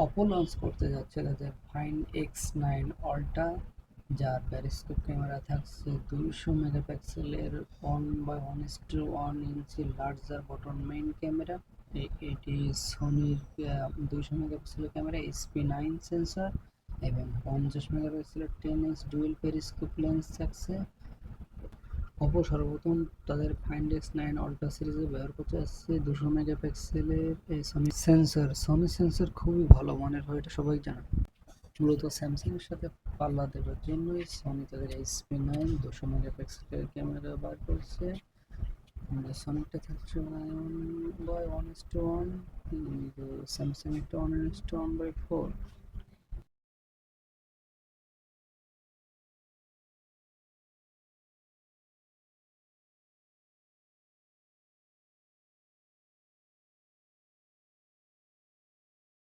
Oppo launch করতে যাচ্ছে তাদের ফাইন X9 আল্ট্রা, যার পেরিস্কোপ ক্যামেরা থাকছে 200 মেগাপিক্সেলের 1/1:1 ইঞ্চি লার্জার বটন মেইন ক্যামেরা। এটি সোনির 200 মেগাপিক্সেলের ক্যামেরা, SP9 সেন্সর এবং 50 মেগাপিক্সেলের 10x ডুয়েল পেরিস্কোপ লেন্স থাকছে। অপো সর্বপ্রথম তাদের ফাইন্ড X9 আল্ট্রা সিরিজে ব্যবহার করতে আসছে 200 মেগাপিক্সেলের সোনি সেন্সর। সোনি সেন্সর খুবই ভালো মানের হয়, এটা সবাই জানে। মূলত স্যামসাং এর সাথে পাল্লা দেওয়ার জন্যই সনি তাদের SP9 200 মেগাপিক্সেলের ক্যামেরা বার করছে। আমাদের সনিটা থাকছে 1/1:1, কিন্তু স্যামসাং একটা 1:1/4।